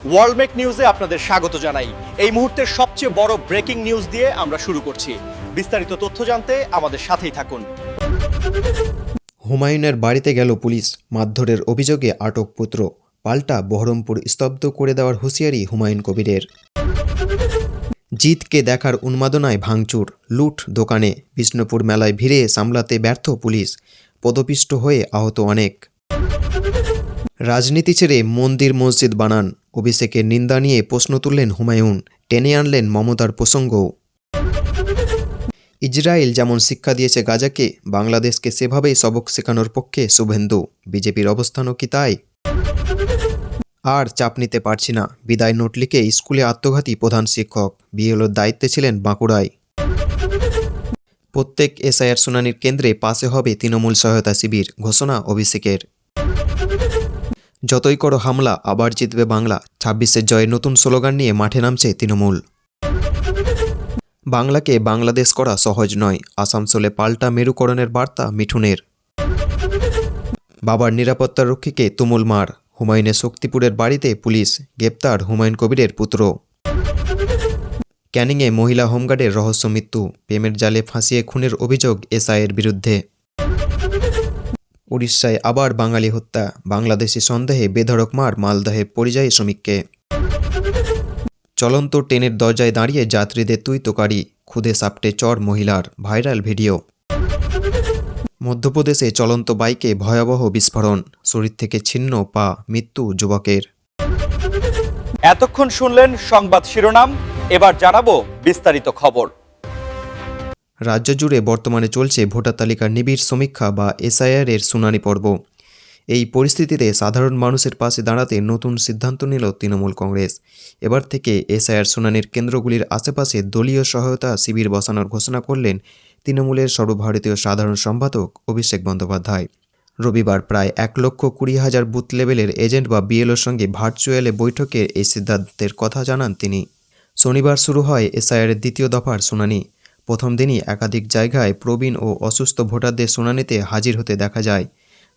ওয়ার্ল্ডমেক নিউজে আপনাদের স্বাগত জানাই। এই মুহূর্তের সবচেয়ে বড় ব্রেকিং নিউজ দিয়ে আমরা শুরু করছি। বিস্তারিত তথ্য জানতে আমাদের সাথেই থাকুন। হুমায়ুনের বাড়িতে গেল পুলিশ, মারধরের অভিযোগে আটক পুত্র। পাল্টা বহরমপুর স্তব্ধ করে দেওয়ার হুঁশিয়ারি হুমায়ুন কবিরের। জিতকে দেখার উন্মাদনায় ভাঙচুর, লুট দোকানে। বিষ্ণুপুর মেলায় ভিড়ে সামলাতে ব্যর্থ পুলিশ, পদপিষ্ট হয়ে আহত অনেক। রাজনীতি ছেড়ে মন্দির মসজিদ বানান, অভিষেকের নিন্দা নিয়ে প্রশ্ন তুললেন হুমায়ুন, টেনে আনলেন মমতার প্রসঙ্গও। ইসরায়েল যেমন শিক্ষা দিয়েছে গাজাকে, বাংলাদেশকে সেভাবেই সবক শেখানোর পক্ষে শুভেন্দু। বিজেপির অবস্থানও কি তাই? আর চাপ নিতে পারছি না, বিদায় নোট লিখে স্কুলে আত্মঘাতী প্রধান শিক্ষক। বিএলওর দায়িত্বে ছিলেন বাঁকুড়ায়। প্রত্যেক এসআইআর শুনানির কেন্দ্রে পাশে হবে তৃণমূল সহায়তা শিবির, ঘোষণা অভিষেকের। যতই করো হামলা, আবার জিতবে বাংলা। ২৬শে জয়ের নতুন স্লোগান নিয়ে মাঠে নামছে তৃণমূল। বাংলাকে বাংলাদেশ করা সহজ নয়, আসানসোলে পাল্টা মেরুকরণের বার্তা মিঠুনের। বাবার নিরাপত্তা রক্ষীকে তুমুল মার, হুমায়ুনের শক্তিপুরের বাড়িতে পুলিশ, গ্রেপ্তার হুমায়ুন কবিরের পুত্র। ক্যানিংয়ে মহিলা হোমগার্ডের রহস্য মৃত্যু, প্রেমের জালে ফাঁসিয়ে খুনের অভিযোগ এসআইয়ের বিরুদ্ধে। উড়িষ্যায় আবার বাঙালি হত্যা, বাংলাদেশি সন্দেহে বেধড়ক মার মালদহে পরিযায়ী শ্রমিককে। চলন্ত ট্রেনের দরজায় দাঁড়িয়ে যাত্রীদের তুই তোকারি, খুদে সাপটে চর মহিলার, ভাইরাল ভিডিও। মধ্যপ্রদেশে চলন্ত বাইকে ভয়াবহ বিস্ফোরণ, শরীর থেকে ছিন্ন পা, মৃত্যু যুবকের। এতক্ষণ শুনলেন সংবাদ শিরোনাম, এবার জানাবো বিস্তারিত খবর। রাজ্য জুড়ে বর্তমানে চলছে ভোটার তালিকার নিবিড় সমীক্ষা বা এসআইআর এর শুনানি পর্ব। এই পরিস্থিতিতে সাধারণ মানুষের পাশে দাঁড়াতে নতুন সিদ্ধান্ত নিল তৃণমূল কংগ্রেস। এবার থেকে এসআইআর শুনানির কেন্দ্রগুলির আশেপাশে দলীয় সহায়তা শিবির বসানোর ঘোষণা করলেন তৃণমূলের সর্বভারতীয় সাধারণ সম্পাদক অভিষেক বন্দ্যোপাধ্যায়। রবিবার প্রায় ১,২০,০০০ বুথ লেভেলের এজেন্ট বা বিএলওর সঙ্গে ভার্চুয়ালে বৈঠকে এই সিদ্ধান্তের কথা জানান তিনি। শনিবার শুরু হয় এসআইআরের দ্বিতীয় দফার শুনানি। প্রথম দিনই একাধিক জায়গায় প্রবীণ ও অসুস্থ ভোটারদের শুনানিতে হাজির হতে দেখা যায়,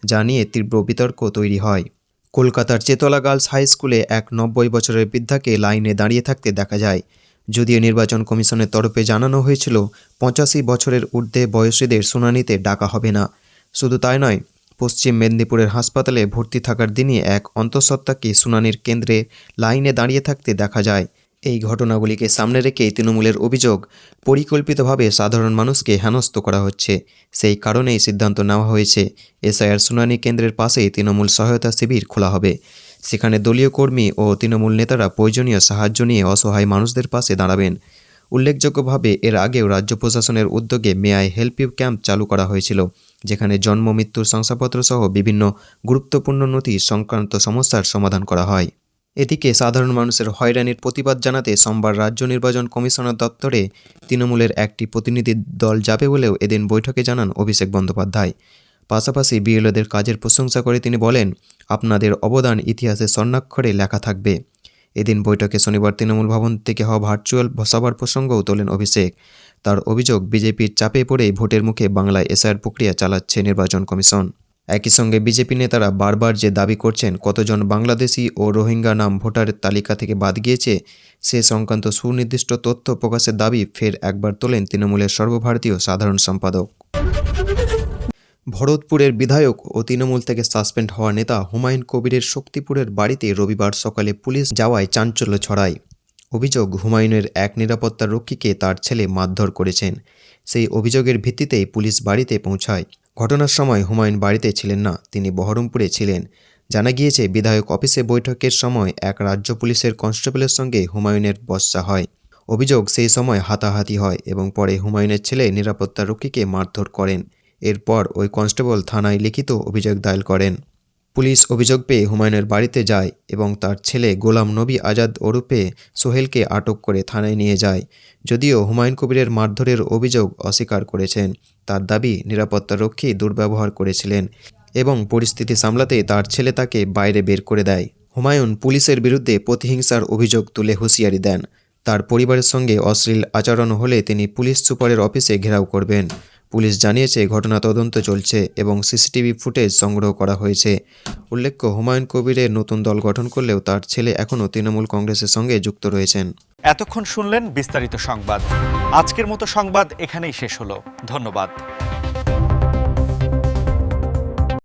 যা নিয়ে তীব্র বিতর্ক তৈরি হয়। কলকাতার চেতলা গার্লস হাই স্কুলে এক ৯০ বছরের বৃদ্ধাকে লাইনে দাঁড়িয়ে থাকতে দেখা যায়। যদিও নির্বাচন কমিশনের তরফে জানানো হয়েছিল ৮৫ বছরের ঊর্ধ্বে বয়সীদের শুনানিতে ডাকা হবে না। শুধু তাই নয়, পশ্চিম মেদিনীপুরের হাসপাতালে ভর্তি থাকার দিনই এক অন্তঃসত্ত্বাকে শুনানির কেন্দ্রে লাইনে দাঁড়িয়ে থাকতে দেখা যায়। এই ঘটনাগুলিকে সামনে রেখে তৃণমূলের অভিযোগ, পরিকল্পিতভাবে সাধারণ মানুষকে হেনস্থ করা হচ্ছে। সেই কারণেই সিদ্ধান্ত নেওয়া হয়েছে এসআইআর শুনানি কেন্দ্রের পাশেই তৃণমূল সহায়তা শিবির খোলা হবে। সেখানে দলীয় কর্মী ও তৃণমূল নেতারা প্রয়োজনীয় সাহায্য নিয়ে অসহায় মানুষদের পাশে দাঁড়াবেন। উল্লেখযোগ্যভাবে এর আগেও রাজ্য প্রশাসনের উদ্যোগে may I help you camp চালু করা হয়েছিল, যেখানে জন্ম মৃত্যুর শংসাপত্র সহ বিভিন্ন গুরুত্বপূর্ণ নথি সংক্রান্ত সমস্যার সমাধান করা হয়। এদিকে সাধারণ মানুষের হয়রানির প্রতিবাদ জানাতে সোমবার রাজ্য নির্বাচন কমিশনার দপ্তরে তৃণমূলের একটি প্রতিনিধি দল যাবে বলেও এদিন বৈঠকে জানান অভিষেক বন্দ্যোপাধ্যায়। পাশাপাশি বিএলওদের কাজের প্রশংসা করে তিনি বলেন, আপনাদের অবদান ইতিহাসে স্বর্ণাক্ষরে লেখা থাকবে। এদিন বৈঠকে শনিবার তৃণমূল ভবন থেকে হওয়া ভার্চুয়াল সভার প্রসঙ্গও তোলেন অভিষেক। তার অভিযোগ, বিজেপির চাপে পড়েই ভোটের মুখে বাংলায় এসআইআর প্রক্রিয়া চালাচ্ছে নির্বাচন কমিশন। একই সঙ্গে বিজেপি নেতারা বারবার যে দাবি করছেন কতজন বাংলাদেশি ও রোহিঙ্গা নাম ভোটারের তালিকা থেকে বাদ গিয়েছে, সে সংক্রান্ত সুনির্দিষ্ট তথ্য প্রকাশের দাবি ফের একবার তোলেন তৃণমূলের সর্বভারতীয় সাধারণ সম্পাদক। ভরতপুরের বিধায়ক ও তৃণমূল থেকে সাসপেন্ড হওয়া নেতা হুমায়ুন কবিরের শক্তিপুরের বাড়িতে রবিবার সকালে পুলিশ যাওয়ায় চাঞ্চল্য ছড়ায়। অভিযোগ, হুমায়ুনের এক নিরাপত্তা রক্ষীকে তার ছেলে মারধর করেছেন। সেই অভিযোগের ভিত্তিতেই পুলিশ বাড়িতে পৌঁছায়। ঘটনার সময় হুমায়ুন বাড়িতে ছিলেন না, তিনি বহরমপুরে ছিলেন। জানা গিয়েছে, বিধায়ক অফিসে বৈঠকের সময় এক রাজ্য পুলিশের কনস্টেবলের সঙ্গে হুমায়ুনের বচসা হয়। অভিযোগ, সেই সময় হাতাহাতি হয় এবং পরে হুমায়ুনের ছেলে নিরাপত্তা রক্ষীকে মারধর করেন। এরপর ওই কনস্টেবল থানায় লিখিত অভিযোগ দায়ের করেন। পুলিশ অভিযোগ পেয়ে হুমায়ুনের বাড়িতে যায় এবং তার ছেলে গোলাম নবী আজাদ ওরফে সোহেলকে আটক করে থানায় নিয়ে যায়। যদিও হুমায়ুন কবিরের মারধরের অভিযোগ অস্বীকার করেছেন। তার দাবি, নিরাপত্তা রক্ষী দুর্ব্যবহার করেছিলেন এবং পরিস্থিতি সামলাতে তার ছেলে তাকে বাইরে বের করে দেয়। হুমায়ুন পুলিশের বিরুদ্ধে প্রতিহিংসার অভিযোগ তুলে হুঁশিয়ারি দেন। তার পরিবারের সঙ্গে অশ্লীল আচরণ হলে তিনি পুলিশ সুপারের অফিসে ঘেরাও করবেন। পুলিশ জানিয়েছে ঘটনা তদন্ত চলছে এবং সিসিটিভি ফুটেজ সংগ্রহ করা হয়েছে। উল্লেখ্য, হুমায়ুন কবিরের নতুন দল গঠন করলেও তার ছেলে এখনও তৃণমূল কংগ্রেসের সঙ্গে যুক্ত রয়েছেন। এতক্ষণ শুনলেন বিস্তারিত সংবাদ। আজকের মতো সংবাদ এখানেই শেষ হলো। ধন্যবাদ।